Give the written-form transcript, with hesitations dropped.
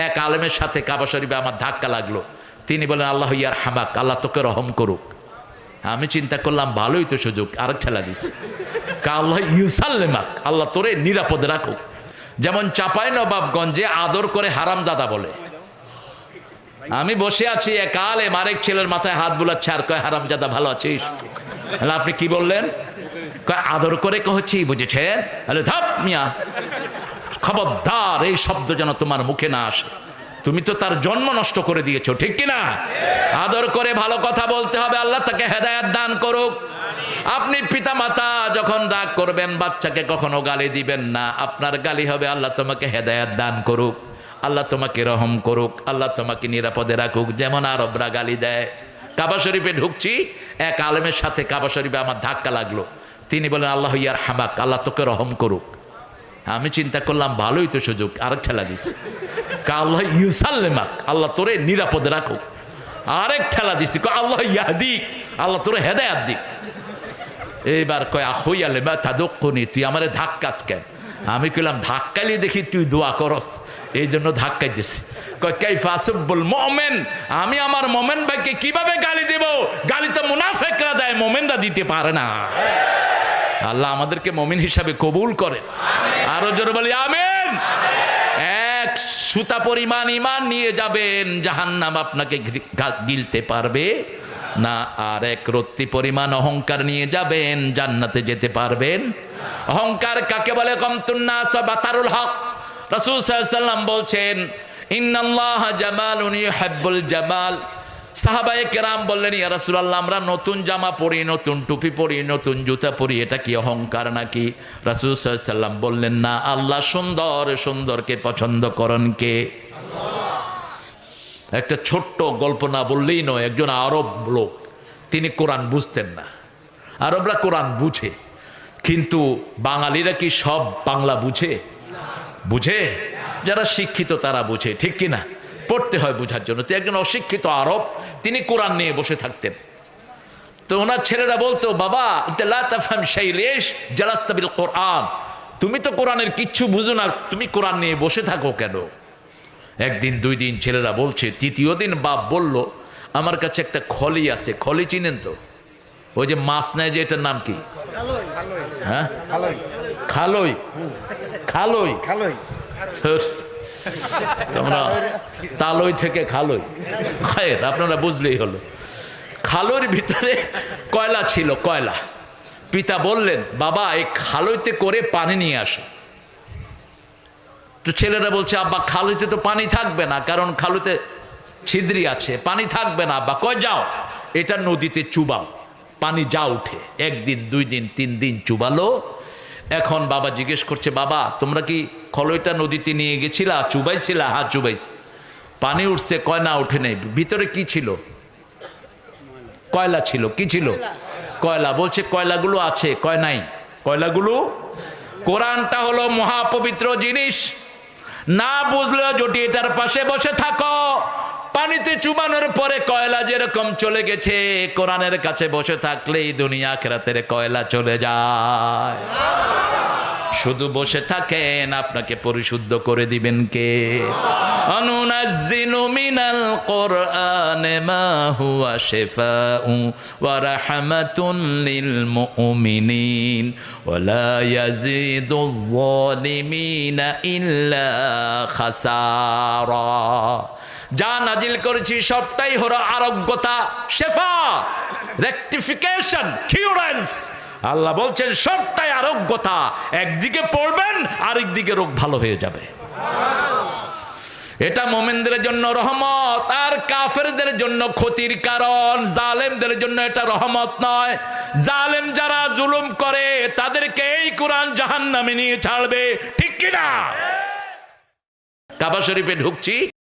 এক আলেমের সাথে কাবা শরীফে আমার ধাক্কা লাগলো। তিনি বলেন আল্লাহ ইয়ার হামাক, আল্লাহ তোকে রহম করুক। আমি চিন্তা করলাম ভালোই তো সুযোগ, আরেক ঠেলা দিছে, আল্লাহ ইউসাল্লেমাক, আল্লাহ তোরে নিরাপদে রাখুক। যেমন চাঁপাইনবাবগঞ্জে আদর করে হারামজাদা বলে। আমি বসে আছি, এক আলেম আরেক ছেলের মাথায় হাত বুলাচ্ছে আর কয় হারামজাদা ভালো আছিস? আপনি কি বললেন? কয় আদর করে কহছি, বুঝেছেন? ধাপ মিয়া, খবরদার এই শব্দ যেন তোমার মুখে না আসে, তুমি তো তার জন্ম নষ্ট করে দিয়েছো, ঠিক কিনা? আদর করে ভালো কথা বলতে হবে, আল্লাহ তাকে হেদায়েত দান করুক। আপনি পিতামাতা যখন রাগ করবেন, বাচ্চাকে কখনো গালি দিবেন না, আপনার গালি হবে আল্লাহ তোমাকে হেদায়েত দান করুক, আল্লাহ তোমাকে রহম করুক, আল্লাহ তোমাকে নিরাপদে রাখুক। যেমন আরবরা গালি দেয়। কাবা শরীফে ঢুকছি, এক আলেমের সাথে কাবা শরীফে আমার ধাক্কা লাগলো। তিনি বলেন আল্লাহ ইয়ার হামাক, আল্লাহ তোকে রহম করুক। আমি চিন্তা করলাম ভালোই তো সুযোগ, আরেক ঠেলা দিছে, আল্লাহ ইউসাল্লেমাক, আল্লাহ তোরে নিরাপদে রাখুক। আরেক ঠেলা দিছি, আল্লাহ ইয়াহদিক, আল্লাহ তোরে হেদায়েত দিক। এইবার কয় আহইয়ালেমা তাদুক্কুনি, তুই আমারে ধাক্কাস কেন? আমি কইলাম ধাক্কালি দেখি তুই দোয়া করস, এই জন্য ধাক্কাই দিছি। কয় কাইফা আসুব্বুল মুমিন, আমি আমার মুমিন ভাইকে কিভাবে গালি দেব? গালি তো মুনাফিকরা দেয়, মুমিনরা দিতে পারে না। আল্লাহ আমাদেরকে মুমিন হিসাবে কবুল করেন। আরো জোরে বলি আমিন। এক সুতা পরিমাণ ঈমান নিয়ে যাবেন, জাহান্নাম আপনাকে গিলতে পারবে না। আর এক রত্তি পরিমাণ অহংকার নিয়ে যাবেন, জান্নাতে যেতে পারবেন। অহংকার কাকে বলে? গামতুন নাস ওয়া বাতারুল হক। রাসূল সাল্লাল্লাহু আলাইহি ওয়াসাল্লাম বলছেন ইন্নাল্লাহা জামালুন ইউহিব্বুল জামাল। সাহাবায়ে কেরাম বললেন ইয়া রাসূলুল্লাহ, আমরা নতুন জামা পরি, নতুন টুপি পরি, নতুন জুতা পরি, এটা কি অহংকার নাকি? রাসূল সাল্লাল্লাহু আলাইহি ওয়াসাল্লাম বললেন না, আল্লাহ সুন্দর সুন্দরকে পছন্দ করেন কে? একটা ছোট্ট গল্প না বললেই নয়। একজন আরব লোক, তিনি কোরআন বুঝতেন না। আরবরা কোরআন বুঝে, কিন্তু বাঙালিরা কি সব বাংলা বুঝে? বুঝে? যারা শিক্ষিত তারা বুঝে, ঠিক কিনা? পড়তে হয় বোঝার জন্য। তো একজন অশিক্ষিত আরব, তিনি কোরআন নিয়ে বসে থাকতেন। তো ওনার ছেলেরা বলতো, বাবা লা তাফহাম শাই, লেশ জালাস্তা বিল কোরআন, তুমি তো কোরআনের কিচ্ছু বুঝো না, তুমি কোরআন নিয়ে বসে থাকো কেন? একদিন, দুই দিন ছেলেরা বলছে, তৃতীয় দিন বাপ বলল, আমার কাছে একটা খলি আছে। খলি চিনেন তো? ওই যে মাছ নেয় যে, এটার নাম কি? হ্যাঁ, খালই। খালই, তোমরা তালই থেকে খালই, খায়ের আপনারা বুঝলেই হলো। খালইর ভিতরে কয়লা ছিল, কয়লা। পিতা বললেন, বাবা এই খালইতে করে পানি নিয়ে আসো। তো ছেলেরা বলছে, আব্বা খালইতে তো পানি থাকবে না, কারণ খালুতে ছিদ্রি আছে, পানি থাকবে না। আব্বা কয় যাও, এটা নদীতে চুবাও, পানি যা উঠে। একদিন, দুই দিন, তিন দিন চুবালো। এখন বাবা জিজ্ঞেস করছে, বাবা তোমরা কি খলইটা নদীতে নিয়ে গেছিলা, চুবাইছিলা? হ্যাঁ চুবাইছি। পানি উঠছে? কয় না উঠে নেই। ভিতরে কি ছিল? কয়লা ছিল। কি ছিল? কয়লা। বলছে কয়লাগুলো আছে? কয় নাই। কয়লাগুলো? কোরআনটা হলো মহাপবিত্র জিনিস, না বুঝলেও যদি এটার পাশে বসে থাকো, পানিতে চুবানোর পরে কয়লা যেরকম চলে গেছে, কোরআনের কাছে বসে থাকলেই দুনিয়া আখিরাতের কয়লা চলে যায়। শুধু বসে থাকেন, আপনাকে পরিশুদ্ধ করে দিবেন কে? অনুনাজ্জিলু মিনাল কোরআনি মা হুয়া শিফাউ ওয়া রাহমাতুন লিল মুমিনিন ওয়া লা ইয়াজিদুয যালিমিনা ইল্লা খাসারা। যা নাজিল করেছি সবটাই হলো আরোগ্যতা, শেফা, রেকটিফিকেশন, কিউরেন্স। আল্লাহ বলছেন সবটাই আরোগ্যতা। একদিকে পড়বেন, আরেকদিকে রোগ ভালো হয়ে যাবে। এটা মুমিনদের জন্য রহমত, আর কাফেরদের জন্য ক্ষতির কারণ। জালেমদের জন্য এটা রহমত নয়। জালেম যারা জুলুম করে, তাদেরকে এই কোরআন জাহান্নামে নিয়ে ছাড়বে, ঠিক কিনা? কাবা শরীফে ঢুকছি,